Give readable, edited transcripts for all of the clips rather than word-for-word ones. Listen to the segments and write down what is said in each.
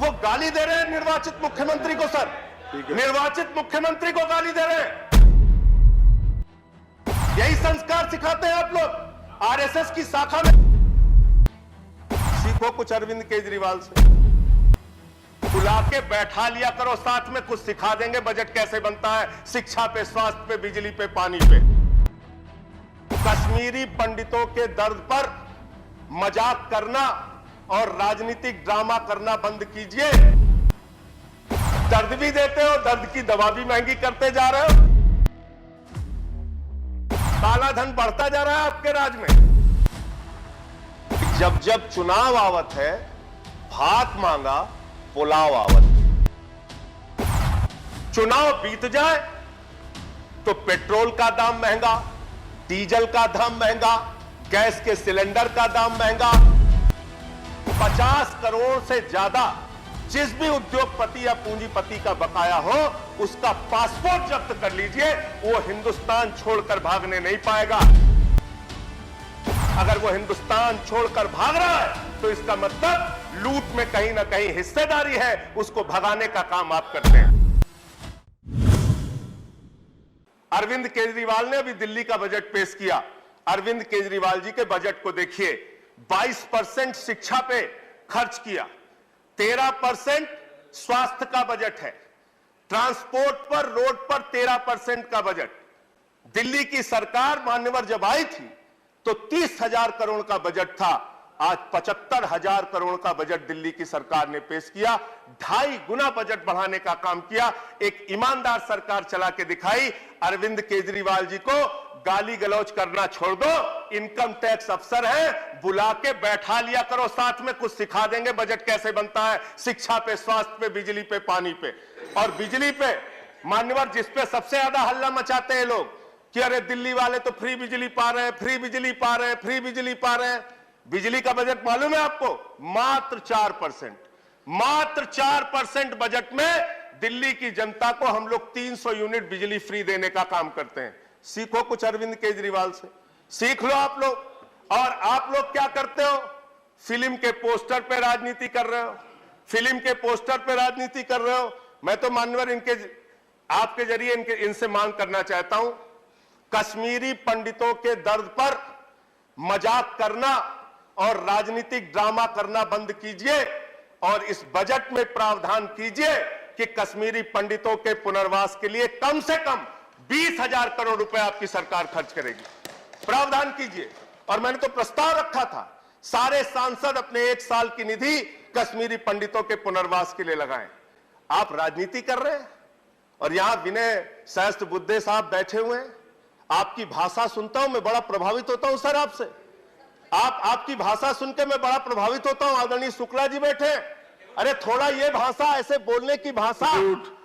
वो गाली दे रहे हैं निर्वाचित मुख्यमंत्री को। सर, निर्वाचित मुख्यमंत्री को गाली दे रहे हैं। यही संस्कार सिखाते हैं आप लोग आरएसएस की शाखा में। सीखो कुछ अरविंद केजरीवाल से, बुला के बैठा लिया करो साथ में, कुछ सिखा देंगे बजट कैसे बनता है, शिक्षा पे, स्वास्थ्य पे, बिजली पे, पानी पे। कश्मीरी पंडितों के दर्द पर मजाक करना और राजनीतिक ड्रामा करना बंद कीजिए। दर्द भी देते हो, दर्द की दवा भी महंगी करते जा रहे हो। काला धन बढ़ता जा रहा है आपके राज में। जब जब चुनाव आवत है, भात मांगा पुलाव आवत। चुनाव बीत जाए तो पेट्रोल का दाम महंगा, डीजल का दाम महंगा, गैस के सिलेंडर का दाम महंगा। 50 करोड़ से ज्यादा जिस भी उद्योगपति या पूंजीपति का बकाया हो, उसका पासपोर्ट जब्त कर लीजिए, वो हिंदुस्तान छोड़कर भागने नहीं पाएगा। अगर वो हिंदुस्तान छोड़कर भाग रहा है तो इसका मतलब लूट में कहीं ना कहीं हिस्सेदारी है, उसको भगाने का काम आप करते हैं। अरविंद केजरीवाल ने अभी दिल्ली का बजट पेश किया। अरविंद केजरीवाल जी के बजट को देखिए, 22% शिक्षा पे खर्च किया, 13% स्वास्थ्य का बजट है, ट्रांसपोर्ट पर, रोड पर 13% का बजट। दिल्ली की सरकार मान्यवर जब आई थी तो 30,000 करोड़ का बजट था, आज 75,000 करोड़ का बजट दिल्ली की सरकार ने पेश किया। 2.5 गुना बजट बढ़ाने का काम किया। एक ईमानदार सरकार चला के दिखाई। अरविंद केजरीवाल जी को गाली गलौज करना छोड़ दो, इनकम टैक्स अफसर है, बुला के बैठा लिया करो साथ में, कुछ सिखा देंगे बजट कैसे बनता है, शिक्षा पे, स्वास्थ्य पे, बिजली पे, पानी पे। और बिजली पे मान्यवर जिस पे सबसे ज्यादा हल्ला मचाते हैं लोग कि अरे दिल्ली वाले तो फ्री बिजली पा रहे हैं, फ्री बिजली पा रहे हैं, फ्री बिजली पा रहे हैं। बिजली का बजट मालूम है आपको? मात्र 4%। मात्र 4% बजट में दिल्ली की जनता को हम लोग 300 यूनिट बिजली फ्री देने का काम करते हैं। सीखो कुछ अरविंद केजरीवाल से, सीख लो आप लोग। और आप लोग क्या करते हो? फिल्म के पोस्टर पे राजनीति कर रहे हो, फिल्म के पोस्टर पे राजनीति कर रहे हो। मैं तो मान्यवर आपके जरिए इनसे मांग करना चाहता हूं, कश्मीरी पंडितों के दर्द पर मजाक करना और राजनीतिक ड्रामा करना बंद कीजिए और इस बजट में प्रावधान कीजिए कि कश्मीरी पंडितों के पुनर्वास के लिए कम से कम 20,000 करोड़ रुपए आपकी सरकार खर्च करेगी। प्रावधान कीजिए। और मैंने तो प्रस्ताव रखा था, सारे सांसद अपने 1 साल की निधि कश्मीरी पंडितों के पुनर्वास के लिए लगाएं। आप राजनीति कर रहे हैं और यहां विनय सहस्त्र बुद्धे साहब बैठे हुए हैं। आपकी भाषा सुनता हूं, मैं बड़ा प्रभावित होता हूं सर आपसे। आपकी भाषा सुन के मैं बड़ा प्रभावित होता हूं। आदरणीय शुक्ला जी बैठे हैं। अरे थोड़ा ये भाषा, ऐसे बोलने की भाषा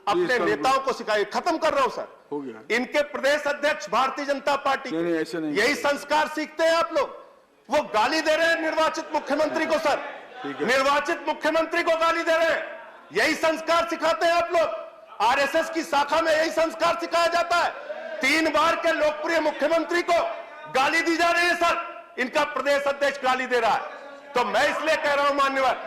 अपने नेताओं को सिखाइए। खत्म कर रहा हूं सर। हो गया। इनके प्रदेश अध्यक्ष भारतीय जनता पार्टी, ऐसे नहीं, यही संस्कार सीखते हैं आप लोग। वो गाली दे रहे हैं निर्वाचित मुख्यमंत्री को। सर, निर्वाचित मुख्यमंत्री को गाली दे रहे हैं। यही संस्कार सिखाते हैं आप लोग। आरएसएस की शाखा में यही संस्कार सिखाया जाता है। 3 बार के लोकप्रिय मुख्यमंत्री को गाली दी जा रही है सर। इनका प्रदेश अध्यक्ष गाली दे रहा है। तो मैं इसलिए कह रहा हूं मान्यवर,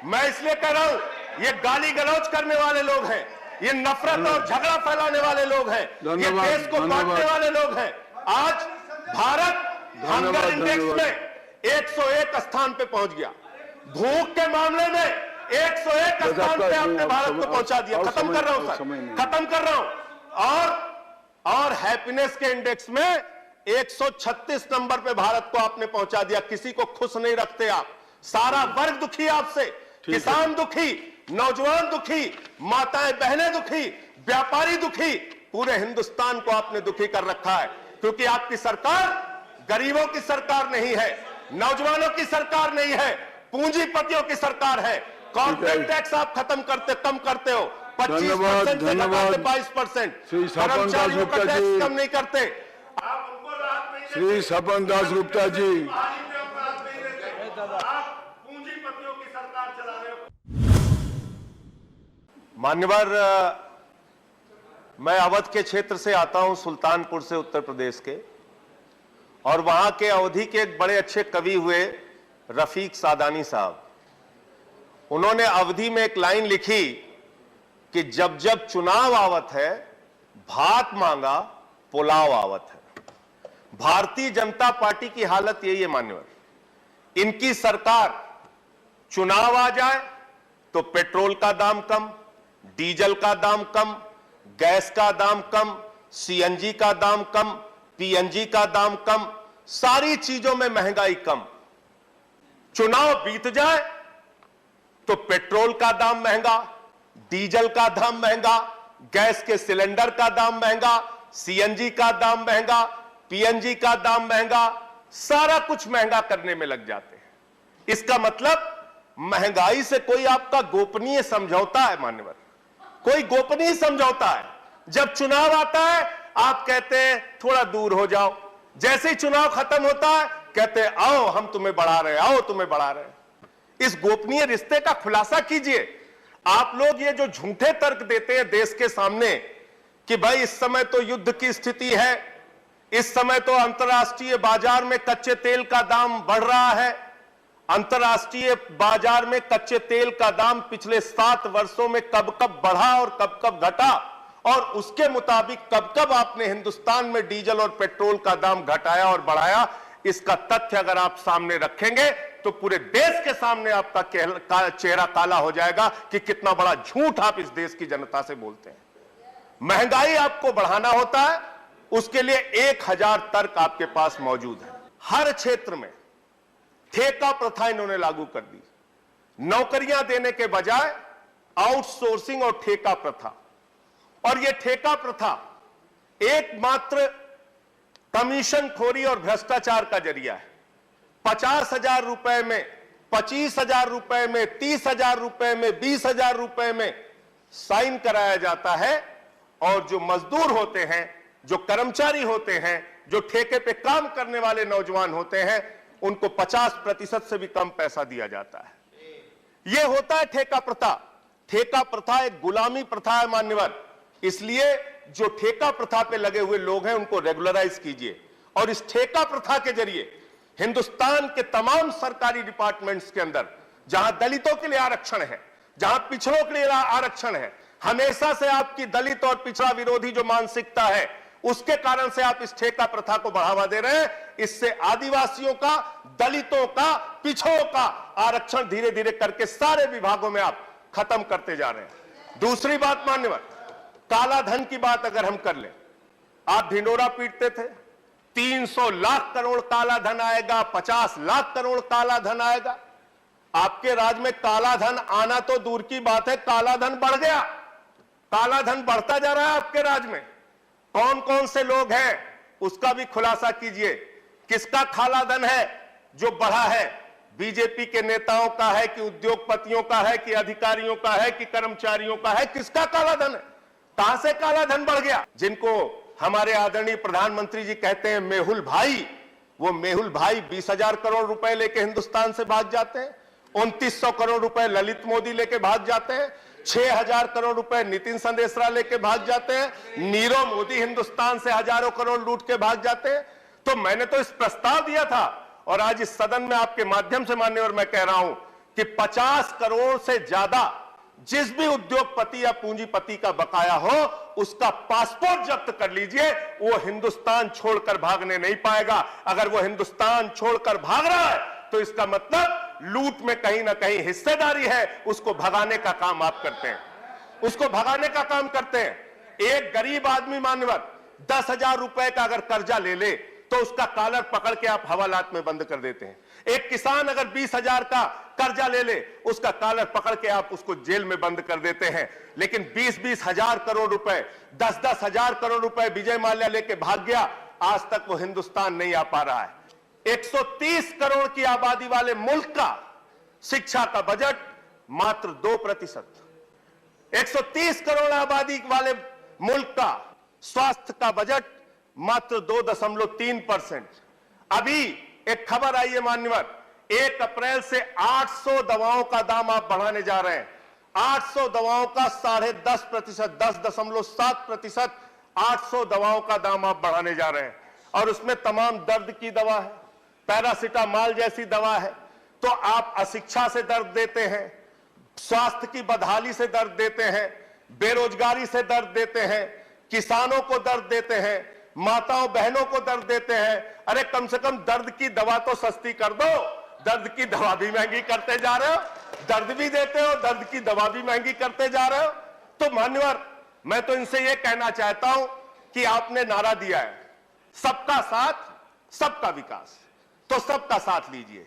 मैं इसलिए कह रहा हूं, ये गाली गलौज करने वाले लोग हैं, ये नफरत और झगड़ा फैलाने वाले लोग हैं, ये देश को बांटने वाले लोग हैं। आज भारत हंगर इंडेक्स में 101 स्थान पे पहुंच गया। भूख के मामले में 101 स्थान पे आपने भारत को पहुंचा दिया। खत्म कर रहा हूं सर, खत्म कर रहा हूं। और हैप्पीनेस के इंडेक्स में 136 नंबर पे भारत को आपने पहुंचा दिया। किसी को खुश नहीं रखते आप। सारा वर्ग दुखी आपसे, किसान दुखी, नौजवान दुखी, माताएं बहनें दुखी, व्यापारी दुखी, पूरे हिंदुस्तान को आपने दुखी कर रखा है। क्योंकि आपकी सरकार गरीबों की सरकार नहीं है, नौजवानों की सरकार नहीं है, पूंजीपतियों की सरकार है। कॉर्पोरेट टैक्स आप खत्म करते, कम करते हो, 25% से लगाते 22%, कर्मचारियों का टैक्स कम नहीं करते। आप उनको राहत नहीं देते। श्री सपन दास गुप्ता जी, पूंजीपतियों की सरकार चला रहे हो। मान्यवर, मैं अवध के क्षेत्र से आता हूं, सुल्तानपुर से, उत्तर प्रदेश के, और वहां के अवधि के एक बड़े अच्छे कवि हुए रफीक सादानी साहब। उन्होंने अवधि में एक लाइन लिखी कि जब जब चुनाव आवत है भात मांगा पुलाव आवत है। भारतीय जनता पार्टी की हालत यही है मान्यवर। इनकी सरकार चुनाव आ जाए तो पेट्रोल का दाम कम, डीजल का दाम कम, गैस का दाम कम, सीएनजी का दाम कम, पीएनजी का दाम कम, सारी चीजों में महंगाई कम। चुनाव बीत जाए तो पेट्रोल का दाम महंगा, डीजल का दाम महंगा, गैस के सिलेंडर का दाम महंगा, सीएनजी का दाम महंगा, पीएनजी का दाम महंगा, सारा कुछ महंगा करने में लग जाते हैं। इसका मतलब महंगाई से कोई आपका गोपनीय समझौता है मान्यवर, कोई गोपनीय समझौता है। जब चुनाव आता है आप कहते हैं थोड़ा दूर हो जाओ, जैसे ही चुनाव खत्म होता है कहते हैं आओ हम तुम्हें बढ़ा रहे हैं, आओ तुम्हें बढ़ा रहे हैं। इस गोपनीय रिश्ते का खुलासा कीजिए। आप लोग ये जो झूठे तर्क देते हैं देश के सामने कि भाई इस समय तो युद्ध की स्थिति है, इस समय तो अंतर्राष्ट्रीय बाजार में कच्चे तेल का दाम बढ़ रहा है, अंतर्राष्ट्रीय बाजार में कच्चे तेल का दाम पिछले 7 वर्षों में कब कब बढ़ा और कब कब घटा, और उसके मुताबिक कब कब आपने हिंदुस्तान में डीजल और पेट्रोल का दाम घटाया और बढ़ाया, इसका तथ्य अगर आप सामने रखेंगे तो पूरे देश के सामने आपका चेहरा काला हो जाएगा कि कितना बड़ा झूठ आप इस देश की जनता से बोलते हैं। महंगाई आपको बढ़ाना होता है, उसके लिए 1000 तर्क आपके पास मौजूद है। हर क्षेत्र में ठेका प्रथा इन्होंने लागू कर दी। नौकरियां देने के बजाय आउटसोर्सिंग और ठेका प्रथा, और यह ठेका प्रथा एकमात्र कमीशन खोरी और भ्रष्टाचार का जरिया है। 50,000 रुपए में, 25,000 रुपए में, 30,000 रुपए में, 20,000 रुपए में साइन कराया जाता है, और जो मजदूर होते हैं, जो कर्मचारी होते हैं, जो ठेके पे काम करने वाले नौजवान होते हैं, उनको 50% से भी कम पैसा दिया जाता है। यह होता है ठेका प्रथा। ठेका प्रथा एक गुलामी प्रथा है मान्यवर, इसलिए जो ठेका प्रथा पे लगे हुए लोग हैं उनको रेगुलराइज कीजिए, और इस ठेका प्रथा के जरिए हिंदुस्तान के तमाम सरकारी डिपार्टमेंट्स के अंदर जहां दलितों के लिए आरक्षण है, जहां पिछड़ों के लिए आरक्षण है, हमेशा से आपकी दलित और पिछड़ा विरोधी जो मानसिकता है उसके कारण से आप इस ठेका प्रथा को बढ़ावा दे रहे हैं। इससे आदिवासियों का, दलितों का, पिछड़ों का आरक्षण धीरे धीरे करके सारे विभागों में आप खत्म करते जा रहे हैं। दूसरी बात मान्यवर, काला धन की बात अगर हम कर लें, आप ढिंडोरा पीटते थे 300 लाख करोड़ काला धन आएगा, 50 लाख करोड़ काला धन आएगा। आपके राज में काला धन आना तो दूर की बात है, काला धन बढ़ गया। काला धन बढ़ता जा रहा है आपके राज में। कौन कौन से लोग हैं उसका भी खुलासा कीजिए। किसका काला धन है जो बढ़ा है? बीजेपी के नेताओं का है कि उद्योगपतियों का है कि अधिकारियों का है कि कर्मचारियों का है? किसका काला धन है? कहां से काला धन बढ़ गया? जिनको हमारे आदरणीय प्रधानमंत्री जी कहते हैं मेहुल भाई, वो मेहुल भाई 20,000 करोड़ रुपए लेके हिंदुस्तान से भाग जाते हैं, 2900 करोड़ रुपए ललित मोदी लेके भाग जाते हैं, 6,000 करोड़ रुपए नितिन संदेशरा लेके भाग जाते हैं, नीरव मोदी हिंदुस्तान से हजारों करोड़ लूट के भाग जाते हैं। तो मैंने तो इस प्रस्ताव दिया था, और आज इस सदन में आपके माध्यम से माननीय मैं कह रहा हूं कि 50 करोड़ से ज्यादा जिस भी उद्योगपति या पूंजीपति का बकाया हो उसका पासपोर्ट जब्त कर लीजिए। वो हिंदुस्तान छोड़कर भागने नहीं पाएगा। अगर वो हिंदुस्तान छोड़कर भाग रहा है तो इसका मतलब लूट में कहीं ना कहीं हिस्सेदारी है। उसको भगाने का काम आप करते हैं, उसको भगाने का काम करते हैं। एक गरीब आदमी मान्यवर 10,000 रुपए का अगर कर्जा ले ले तो उसका कॉलर पकड़ के आप हवालात में बंद कर देते हैं। एक किसान अगर 20,000 का कर्जा ले ले उसका कॉलर पकड़ के आप उसको जेल में बंद कर देते हैं। लेकिन 20-20 हजार करोड़ रुपए, 10-10 हजार करोड़ रुपए विजय माल्या लेके भाग गया, आज तक वो हिंदुस्तान नहीं आ पा रहा है। 130 करोड़ की आबादी वाले मुल्क का शिक्षा का बजट मात्र 2%, 130 करोड़ आबादी वाले मुल्क का स्वास्थ्य का बजट मात्र 2.3%। अभी एक खबर आई है मान्यवर, 1 अप्रैल से 800 दवाओं का दाम आप बढ़ाने जा रहे हैं। 800 दवाओं का 10.5%, 10.7% 800 दवाओं का दाम आप बढ़ाने जा रहे हैं। और उसमें तमाम दर्द की दवा है, पैरासिटामॉल जैसी दवा है। तो आप अशिक्षा से दर्द देते हैं, स्वास्थ्य की बदहाली से दर्द देते हैं, बेरोजगारी से दर्द देते हैं, किसानों को दर्द देते हैं, माताओं बहनों को दर्द देते हैं। अरे कम से कम दर्द की दवा तो सस्ती कर दो, दर्द की दवा भी महंगी करते जा रहे हो, दर्द भी देते हो, दर्द की दवा भी महंगी करते जा रहे हो। तो मान्यवर, मैं तो इनसे यह कहना चाहता हूं कि आपने नारा दिया है सबका साथ सबका विकास, तो सबका साथ लीजिए।